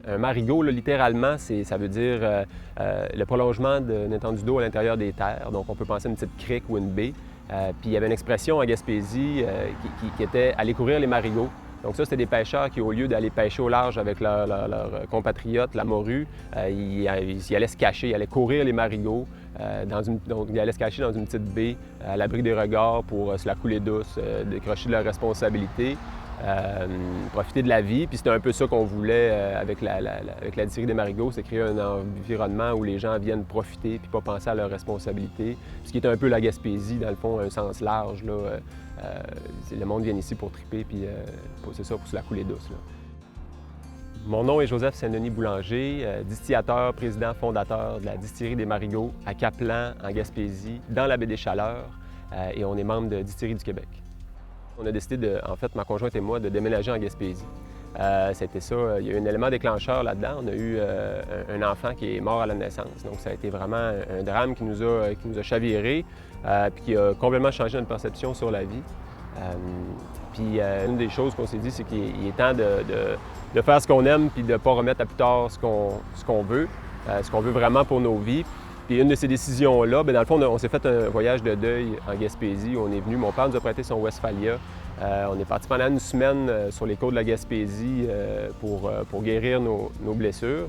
Un marigot, là, littéralement, ça veut dire le prolongement d'une étendue d'eau à l'intérieur des terres. Donc, on peut penser à une petite crique ou une baie. Puis, il y avait une expression en Gaspésie qui était « aller courir les marigots ». Donc ça, c'était des pêcheurs qui, au lieu d'aller pêcher au large avec leurs compatriotes, la morue, ils allaient se cacher, ils allaient courir les marigots. Donc, ils allaient se cacher dans une petite baie à l'abri des regards pour se la couler douce, décrocher de leurs responsabilités, profiter de la vie. Puis c'était un peu ça qu'on voulait avec la distillerie des marigots, c'est créer un environnement où les gens viennent profiter puis pas penser à leurs responsabilités. Ce qui est un peu la Gaspésie, dans le fond, un sens large, là. Le monde vient ici pour triper, puis c'est ça, pour se la couler douce, là. Mon nom est Joseph Saint-Denis Boulanger, distillateur, président fondateur de la distillerie des marigots à Caplan, en Gaspésie, dans la baie des Chaleurs, et on est membre de Distillerie du Québec. On a décidé, en fait, ma conjointe et moi, de déménager en Gaspésie. C'était ça, il y a eu un élément déclencheur là-dedans. On a eu un enfant qui est mort à la naissance. Donc ça a été vraiment un drame qui nous a chavirés, puis qui a complètement changé notre perception sur la vie. Puis une des choses qu'on s'est dit, c'est qu'il est temps de faire ce qu'on aime, puis de ne pas remettre à plus tard ce qu'on veut vraiment pour nos vies. Puis une de ces décisions-là, bien, dans le fond, on s'est fait un voyage de deuil en Gaspésie. On est venu, mon père nous a prêté son Westphalia. On est parti pendant une semaine sur les côtes de la Gaspésie pour guérir nos blessures.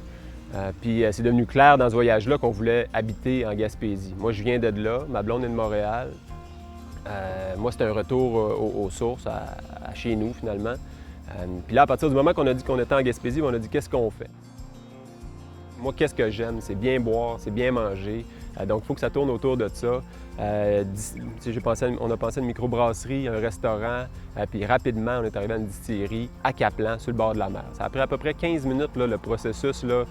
Puis c'est devenu clair dans ce voyage-là qu'on voulait habiter en Gaspésie. Moi, je viens de là, ma blonde est de Montréal. Moi, c'était un retour aux sources, à chez nous, finalement. Puis là, à partir du moment qu'on a dit qu'on était en Gaspésie, on a dit qu'est-ce qu'on fait? Moi, qu'est-ce que j'aime? C'est bien boire, c'est bien manger. Donc, il faut que ça tourne autour de ça. On a pensé à une microbrasserie, un restaurant, puis rapidement, on est arrivé à une distillerie à Caplan, sur le bord de la mer. Ça a pris à peu près 15 minutes, là, le processus là,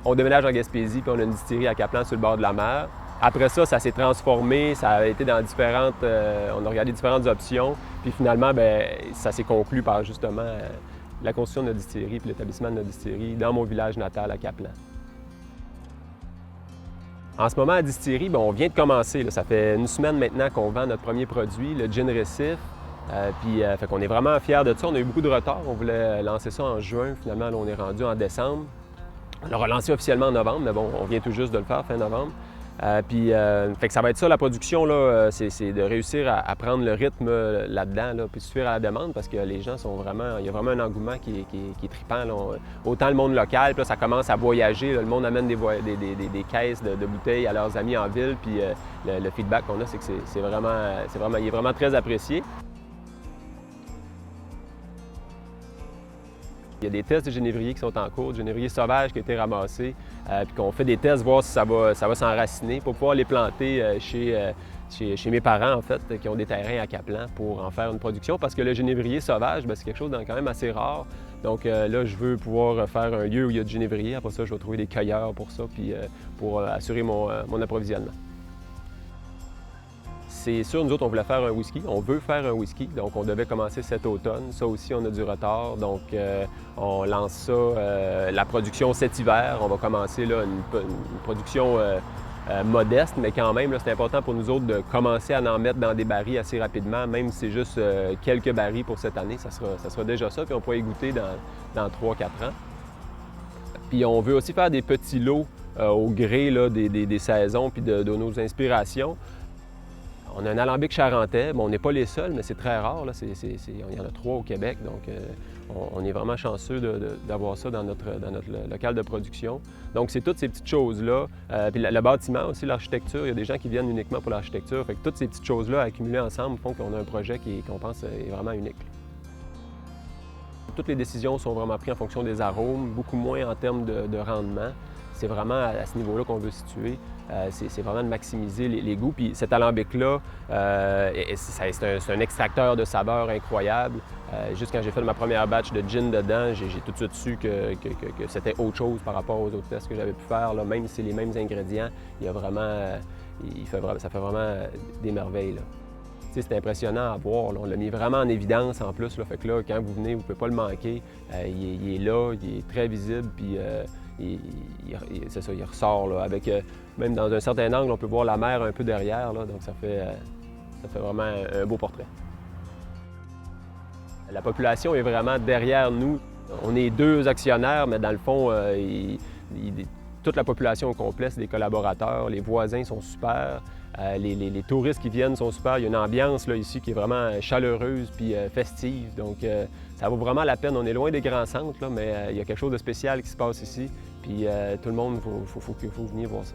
on déménage en Gaspésie, puis on a une distillerie à Caplan, sur le bord de la mer. Après ça, ça s'est transformé, ça a été dans différentes... on a regardé différentes options, puis finalement, bien, ça s'est conclu par justement la construction de notre distillerie puis l'établissement de notre distillerie dans mon village natal à Caplan. En ce moment, à la distillerie, bien, on vient de commencer. Là. Ça fait une semaine maintenant qu'on vend notre premier produit, le gin récif. Fait qu'on est vraiment fiers de ça. On a eu beaucoup de retard. On voulait lancer ça en juin. Finalement, là, on est rendu en décembre. On l'a relancé officiellement en novembre, mais bon, on vient tout juste de le faire fin novembre. Fait que ça va être ça, la production, là, c'est de réussir à prendre le rythme là-dedans, là, puis suivre à la demande, parce que les gens sont vraiment... Il y a vraiment un engouement qui est trippant, là. Autant le monde local, puis là, ça commence à voyager, là, le monde amène des caisses de bouteilles à leurs amis en ville, puis le feedback qu'on a, c'est que il est vraiment très apprécié. Il y a des tests de génévrier qui sont en cours, de génévrier sauvage qui a été ramassé, puis qu'on fait des tests, voir si ça va s'enraciner pour pouvoir les planter chez mes parents, en fait, qui ont des terrains à Caplan pour en faire une production, parce que le génévrier sauvage, bien, c'est quelque chose de quand même assez rare. Donc là, je veux pouvoir faire un lieu où il y a du génévrier. Après ça, je vais trouver des cueilleurs pour ça, puis pour assurer mon approvisionnement. C'est sûr, nous autres, on voulait faire un whisky. On veut faire un whisky, donc on devait commencer cet automne. Ça aussi, on a du retard, donc on lance ça, la production cet hiver. On va commencer là, une production modeste, mais quand même, c'est important pour nous autres de commencer à en mettre dans des barils assez rapidement, même si c'est juste quelques barils pour cette année. Ça sera déjà ça, puis on pourra y goûter dans 3-4 ans. Puis on veut aussi faire des petits lots au gré là, des saisons puis de nos inspirations. On a un alambic charentais. Bon, on n'est pas les seuls, mais c'est très rare. Là. Il y en a 3 au Québec, donc on est vraiment chanceux d'avoir ça dans notre local de production. Donc, c'est toutes ces petites choses-là. Puis le bâtiment aussi, l'architecture, il y a des gens qui viennent uniquement pour l'architecture. Fait que toutes ces petites choses-là accumulées ensemble font qu'on a un projet qu'on pense est vraiment unique. Toutes les décisions sont vraiment prises en fonction des arômes, beaucoup moins en termes de rendement. C'est vraiment à ce niveau-là qu'on veut situer. C'est vraiment de maximiser les goûts. Puis cet alambic-là, c'est un extracteur de saveurs incroyable. Juste quand j'ai fait ma première batch de gin dedans, j'ai tout de suite su que c'était autre chose par rapport aux autres tests que j'avais pu faire. Là. Même si c'est les mêmes ingrédients, il y a vraiment, ça fait vraiment des merveilles. Là. C'est impressionnant à voir. Là. On l'a mis vraiment en évidence en plus. Là. Fait que là, quand vous venez, vous ne pouvez pas le manquer. Il est là, il est très visible. Puis, c'est ça, il ressort là, avec, même dans un certain angle, on peut voir la mer un peu derrière, là, donc ça fait vraiment un beau portrait. La population est vraiment derrière nous. On est 2 actionnaires, mais dans le fond, toute la population au complet, c'est des collaborateurs. Les voisins sont super. Les touristes qui viennent sont super. Il y a une ambiance là, ici qui est vraiment chaleureuse puis festive. Donc, ça vaut vraiment la peine. On est loin des grands centres, là, mais il y a quelque chose de spécial qui se passe ici. Puis tout le monde, il faut venir voir ça.